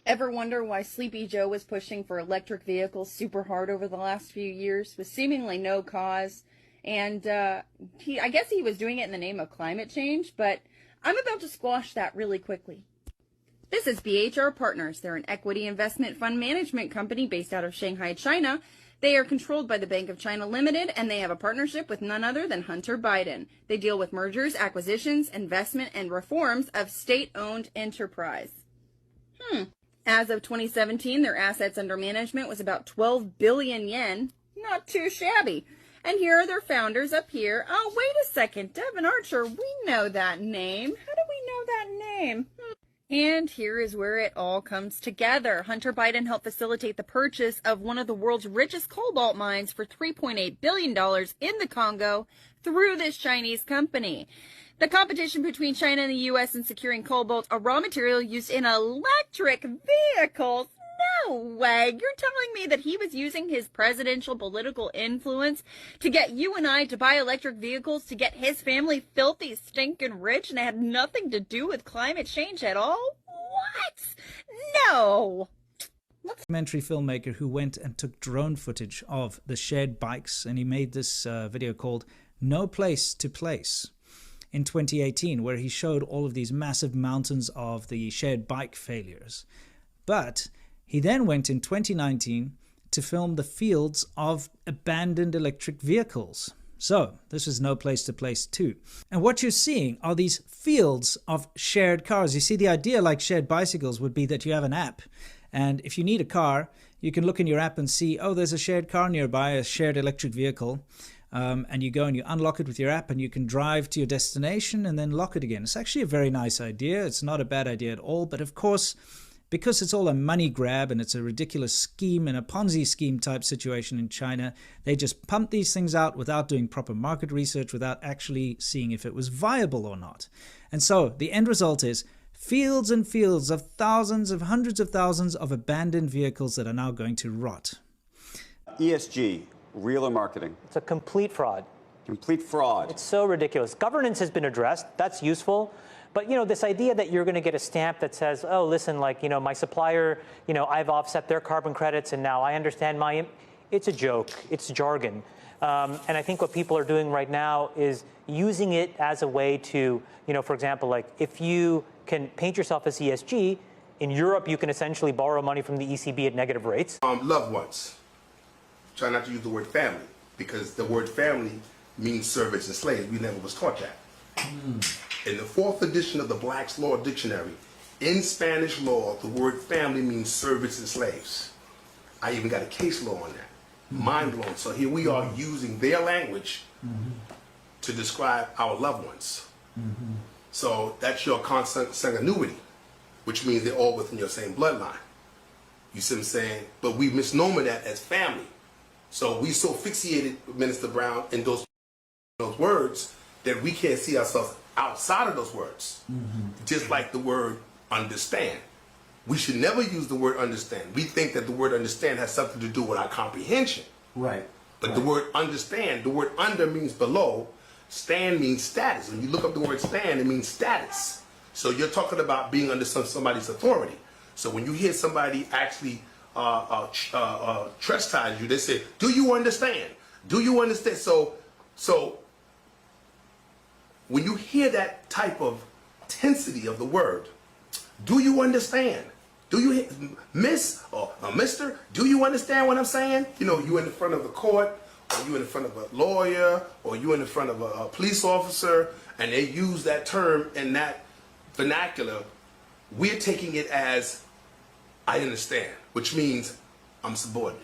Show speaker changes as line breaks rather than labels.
Ever wonder why Sleepy Joe was pushing for electric vehicles super hard over the last few years with seemingly no cause? And I guess he was doing it in the name of climate change, but I'm about to squash that really quickly. This is BHR Partners. They're an equity investment fund management company based out of Shanghai, China. They are controlled by the Bank of China Limited, and they have a partnership with none other than Hunter Biden. They deal with mergers, acquisitions, investment, and reforms of state-owned enterprise. As of 2017, their assets under management was about 12 billion yen. Not too shabby. And here are their founders up here. Oh, wait a second. Devin Archer, we know that name. How do we know that name? And here is where it all comes together. Hunter Biden helped facilitate the purchase of one of the world's richest cobalt mines for $3.8 billion in the Congo through this Chinese company. The competition between China and the U.S. in securing cobalt, a raw material used in electric vehicles. No way. You're telling me that he was using his presidential political influence to get you and I to buy electric vehicles to get his family filthy, stinking rich, and it had nothing to do with climate change at all? What? No.
Documentary filmmaker who went and took drone footage of the shared bikes, and he made this video called No Place to Place in 2018, where he showed all of these massive mountains of the shared bike failures. But he then went in 2019 to film the fields of abandoned electric vehicles. So this is No Place to Place 2. And what you're seeing are these fields of shared cars. You see, the idea, like shared bicycles, would be that you have an app. And if you need a car, you can look in your app and see, oh, there's a shared car nearby, a shared electric vehicle. And you go and you unlock it with your app and you can drive to your destination and then lock it again. It's actually a very nice idea. It's not a bad idea at all. But of course, because it's all a money grab and it's a ridiculous scheme and a Ponzi scheme type situation in China, they just pump these things out without doing proper market research, without actually seeing if it was viable or not. And so the end result is fields and fields of thousands of hundreds of thousands of abandoned vehicles that are now going to rot.
ESG, real or marketing?
It's a complete fraud.
Complete fraud.
It's so ridiculous. Governance has been addressed. That's useful. But, this idea that you're going to get a stamp that says, oh, listen, like, my supplier, I've offset their carbon credits and now I understand it's a joke. It's jargon. And I think what people are doing right now is using it as a way to, for example, like if you can paint yourself as ESG, in Europe, you can essentially borrow money from the ECB at negative rates.
Loved ones. Try not to use the word family, because the word family means servants and slaves. We never was taught that. In the 4th edition of the Black's Law Dictionary, in Spanish law, the word family means servants and slaves. I even got a case law on that. Mind blown. So here we are using their language to describe our loved ones. So that's your consanguinity, which means they're all within your same bloodline. You see what I'm saying? But we misnomer that as family. So we so fixated, Minister Brown, in those words that we can't see ourselves outside of those words. Just like the word understand. We should never use the word understand. We think that the word understand has something to do with our comprehension.
Right.
But the word understand, the word under means below, stand means status. When you look up the word stand, it means status. So you're talking about being under somebody's authority. So when you hear somebody actually chastise you, they say, do you understand? Do you understand? So when you hear that type of intensity of the word, do you understand? Do you, miss or mister, do you understand what I'm saying? You in the front of the court, or you in the front of a lawyer, or you in the front of a police officer, and they use that term in that vernacular. We're taking it as, I understand, which means I'm subordinate.